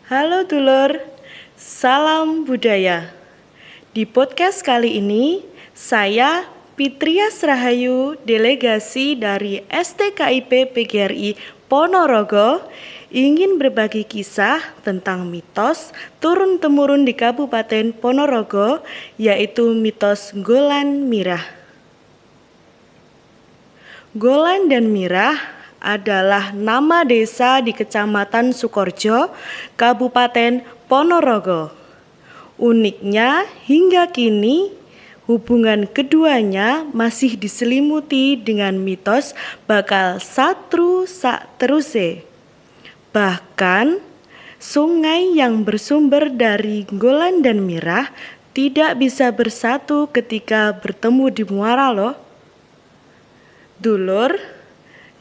Halo dulur, salam budaya. Di podcast kali ini, saya Fitrias Rahayu, delegasi dari STKIP PGRI Ponorogo, ingin berbagi kisah tentang mitos turun-temurun di Kabupaten Ponorogo, yaitu mitos Golan Mirah. Golan dan Mirah adalah nama desa di Kecamatan Sukorjo, Kabupaten Ponorogo. Uniknya, hingga kini hubungan keduanya masih diselimuti dengan mitos bakal satru sak teruse. Bahkan, sungai yang bersumber dari Golan dan Mirah tidak bisa bersatu ketika bertemu di muara loh. Dulur,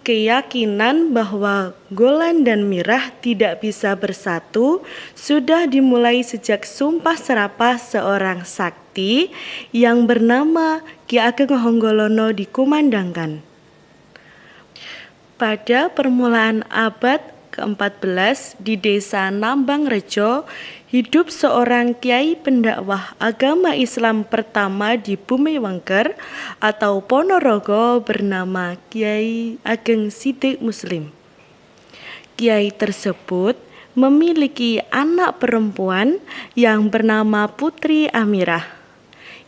keyakinan bahwa Golan dan Mirah tidak bisa bersatu sudah dimulai sejak sumpah serapah seorang sakti yang bernama Ki Ageng Honggolono dikumandangkan. Pada permulaan abad ke-14 di desa Nambangrejo, hidup seorang kiai pendakwah agama Islam pertama di Bumi Wengker atau Ponorogo bernama Kiai Ageng Sidik Muslim. Kiai tersebut memiliki anak perempuan yang bernama Putri Amirah.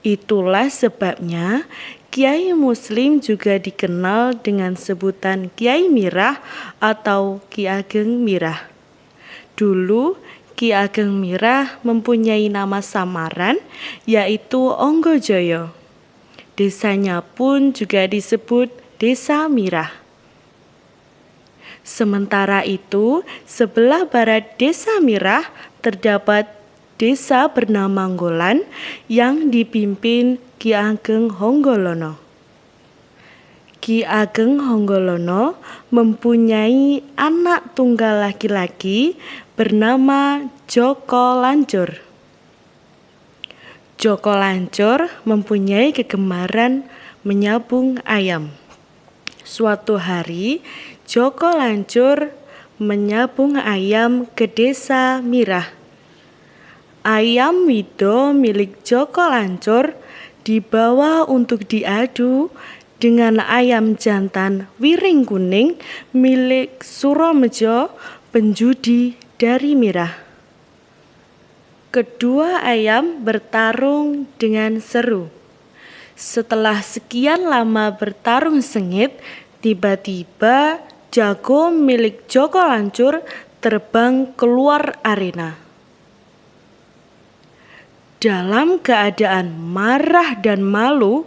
Itulah sebabnya Kiai Muslim juga dikenal dengan sebutan Kiai Mirah atau Ki Ageng Mirah. Dulu Ki Ageng Mirah mempunyai nama samaran yaitu Onggojoyo. Desanya pun juga disebut Desa Mirah. Sementara itu, sebelah barat Desa Mirah terdapat desa bernama Golan yang dipimpin Ki Ageng Honggolono. Ki Ageng Honggolono mempunyai anak tunggal laki-laki bernama Joko Lancur. Joko Lancur mempunyai kegemaran menyabung ayam. Suatu hari, Joko Lancur menyabung ayam ke Desa Mirah. Ayam wido milik Joko Lancur dibawa untuk diadu dengan ayam jantan Wiring Kuning milik Suromejo, penjudi dari Mirah. Kedua ayam bertarung dengan seru. Setelah sekian lama bertarung sengit, tiba-tiba jago milik Joko Lancur terbang keluar arena. Dalam keadaan marah dan malu,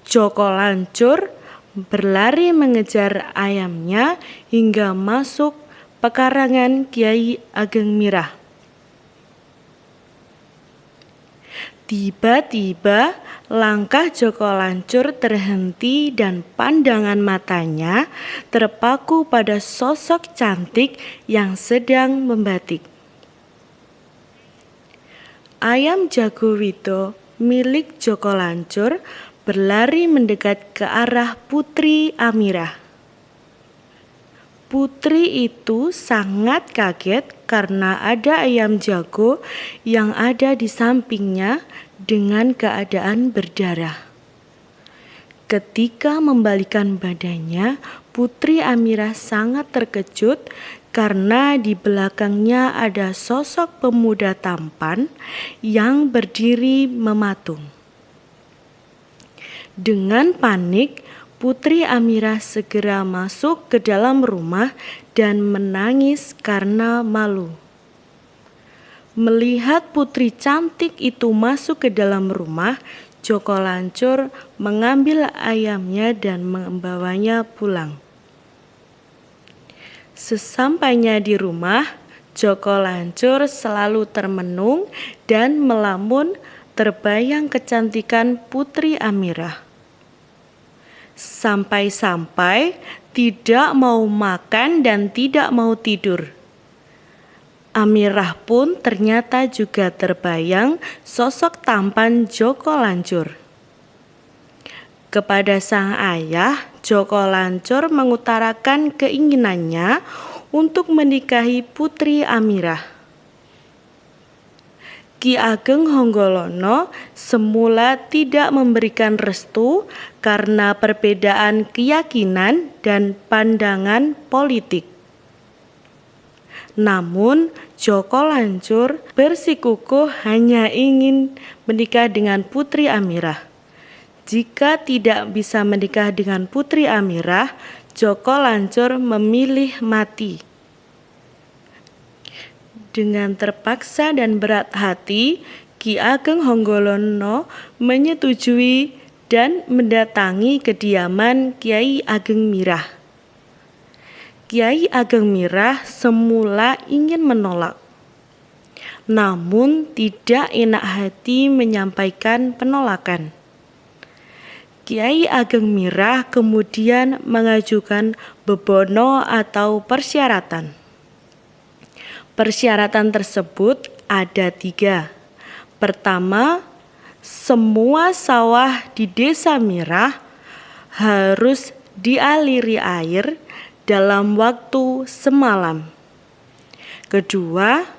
Joko Lancur berlari mengejar ayamnya hingga masuk pekarangan Kiai Ageng Mirah. Tiba-tiba langkah Joko Lancur terhenti dan pandangan matanya terpaku pada sosok cantik yang sedang membatik. Ayam jago wido milik Joko Lancur berlari mendekat ke arah Putri Amirah. Putri itu sangat kaget karena ada ayam jago yang ada di sampingnya dengan keadaan berdarah. Ketika membalikan badannya, Putri Amirah sangat terkejut karena di belakangnya ada sosok pemuda tampan yang berdiri mematung. Dengan panik, Putri Amirah segera masuk ke dalam rumah dan menangis karena malu. Melihat putri cantik itu masuk ke dalam rumah, Joko Lancur mengambil ayamnya dan membawanya pulang. Sesampainya di rumah, Joko Lancur selalu termenung dan melamun terbayang kecantikan Putri Amirah. Sampai-sampai tidak mau makan dan tidak mau tidur. Amirah pun ternyata juga terbayang sosok tampan Joko Lancur. Kepada sang ayah, Joko Lancur mengutarakan keinginannya untuk menikahi Putri Amirah. Ki Ageng Honggolono semula tidak memberikan restu karena perbedaan keyakinan dan pandangan politik. Namun Joko Lancur bersikukuh hanya ingin menikah dengan Putri Amirah. Jika tidak bisa menikah dengan Putri Amirah, Joko Lancur memilih mati. Dengan terpaksa dan berat hati, Ki Ageng Honggolono menyetujui dan mendatangi kediaman Kiai Ageng Mirah. Kiai Ageng Mirah semula ingin menolak, namun tidak enak hati menyampaikan penolakan. Kiai Ageng Mirah kemudian mengajukan bebono atau persyaratan. Persyaratan tersebut ada 3. Pertama, semua sawah di Desa Mirah harus dialiri air dalam waktu semalam. Kedua,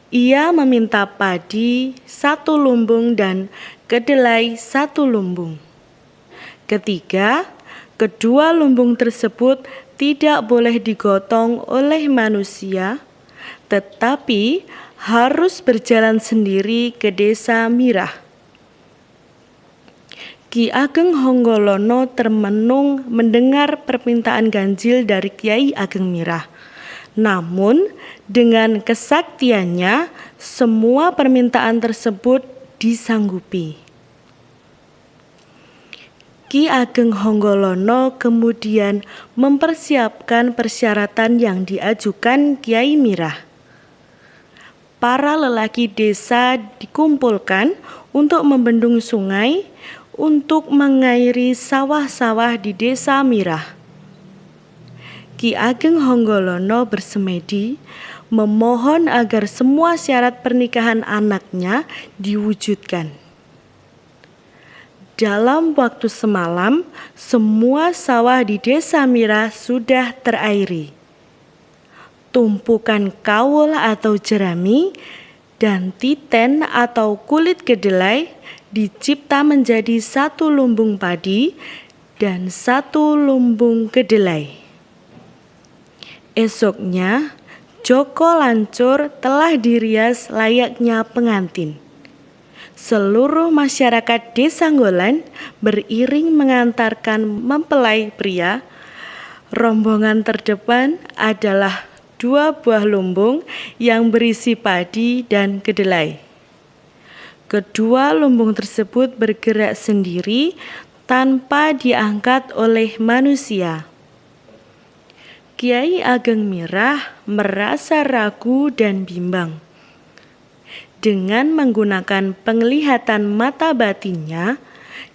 ia meminta padi 1 lumbung dan kedelai 1 lumbung. Ketiga, kedua lumbung tersebut tidak boleh digotong oleh manusia, tetapi harus berjalan sendiri ke Desa Mirah. Ki Ageng Honggolono termenung mendengar permintaan ganjil dari Kiai Ageng Mirah. Namun, dengan kesaktiannya, semua permintaan tersebut disanggupi. Ki Ageng Honggolono kemudian mempersiapkan persyaratan yang diajukan Kiai Mirah. Para lelaki desa dikumpulkan untuk membendung sungai untuk mengairi sawah-sawah di Desa Mirah. Ki Ageng Honggolono bersemedi memohon agar semua syarat pernikahan anaknya diwujudkan. Dalam waktu semalam, semua sawah di Desa Mirah sudah terairi. Tumpukan kawul atau jerami dan titen atau kulit kedelai dicipta menjadi 1 lumbung padi dan 1 lumbung kedelai. Esoknya, Joko Lancur telah dirias layaknya pengantin. Seluruh masyarakat Desa Nggolan beriring mengantarkan mempelai pria. Rombongan terdepan adalah 2 buah lumbung yang berisi padi dan kedelai. Kedua lumbung tersebut bergerak sendiri tanpa diangkat oleh manusia. Kiai Ageng Mirah merasa ragu dan bimbang. Dengan menggunakan penglihatan mata batinnya,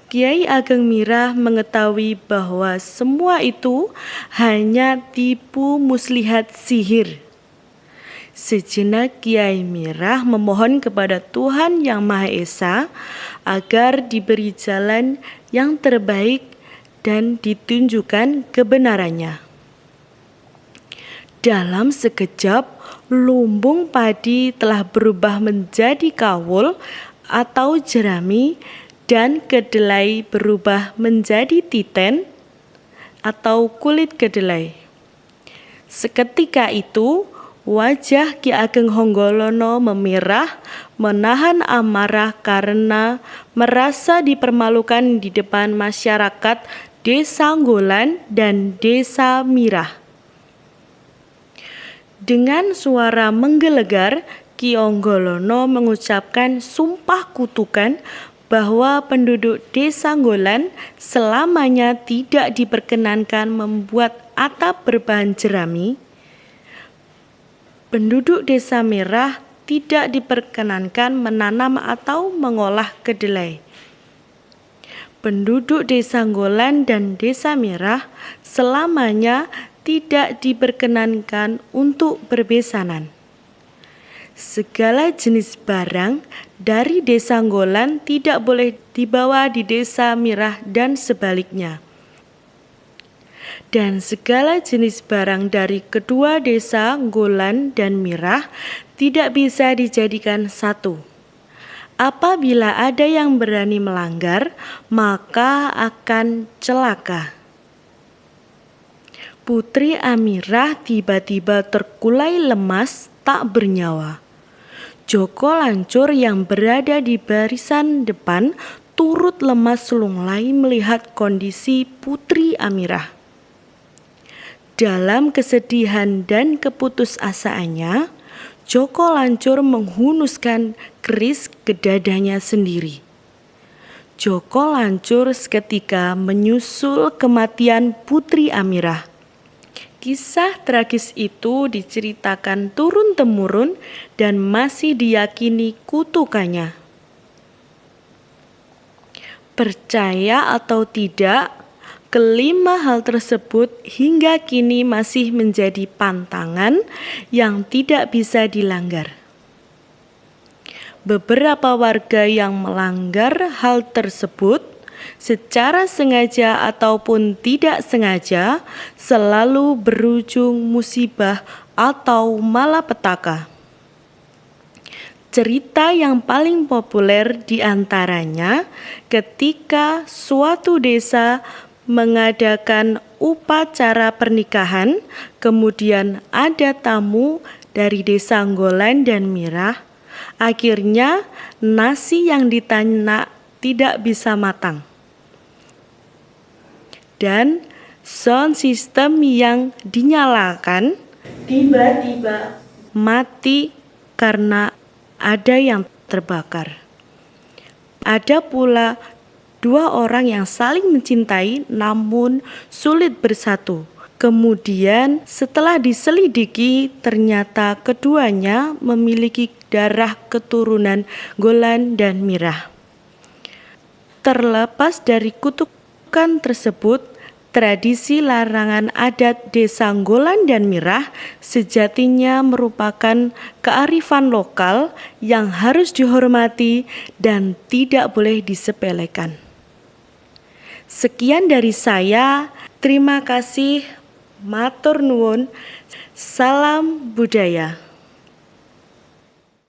Kiai Ageng Mirah mengetahui bahwa semua itu hanya tipu muslihat sihir. Sejenak Kiai Mirah memohon kepada Tuhan Yang Maha Esa agar diberi jalan yang terbaik dan ditunjukkan kebenarannya. Dalam sekejap, lumbung padi telah berubah menjadi kawul atau jerami dan kedelai berubah menjadi titen atau kulit kedelai. Seketika itu, wajah Ki Ageng Honggolono memerah, menahan amarah karena merasa dipermalukan di depan masyarakat Desa Nggolan dan Desa Mirah. Dengan suara menggelegar, Ki Honggolono mengucapkan sumpah kutukan bahwa penduduk Desa Nggolan selamanya tidak diperkenankan membuat atap berbahan jerami. Penduduk Desa Mirah tidak diperkenankan menanam atau mengolah kedelai. Penduduk Desa Nggolan dan Desa Mirah selamanya tidak diperkenankan untuk berbesanan. Segala jenis barang dari Desa Nggolan tidak boleh dibawa di Desa Mirah dan sebaliknya. Dan segala jenis barang dari kedua desa Nggolan dan Mirah tidak bisa dijadikan satu. Apabila ada yang berani melanggar, maka akan celaka. Putri Amirah tiba-tiba terkulai lemas tak bernyawa. Joko Lancur yang berada di barisan depan turut lemas lunglai melihat kondisi Putri Amirah. Dalam kesedihan dan keputusasaannya, Joko Lancur menghunuskan keris ke dadanya sendiri. Joko Lancur seketika menyusul kematian Putri Amirah. Kisah tragis itu diceritakan turun-temurun dan masih diyakini kutukannya. Percaya atau tidak, kelima hal tersebut hingga kini masih menjadi pantangan yang tidak bisa dilanggar. Beberapa warga yang melanggar hal tersebut secara sengaja ataupun tidak sengaja selalu berujung musibah atau malapetaka. Cerita yang paling populer diantaranya ketika suatu desa mengadakan upacara pernikahan, kemudian ada tamu dari desa Nggolan dan Mirah, akhirnya nasi yang ditanak tidak bisa matang. Dan sound system yang dinyalakan tiba-tiba mati karena ada yang terbakar. Ada pula dua orang yang saling mencintai namun sulit bersatu. Kemudian setelah diselidiki ternyata keduanya memiliki darah keturunan Nggolan dan Mirah. Terlepas dari kutukan tersebut, tradisi larangan adat desa Nggolan dan Mirah sejatinya merupakan kearifan lokal yang harus dihormati dan tidak boleh disepelekan. Sekian dari saya, terima kasih, matur nuwun, salam budaya.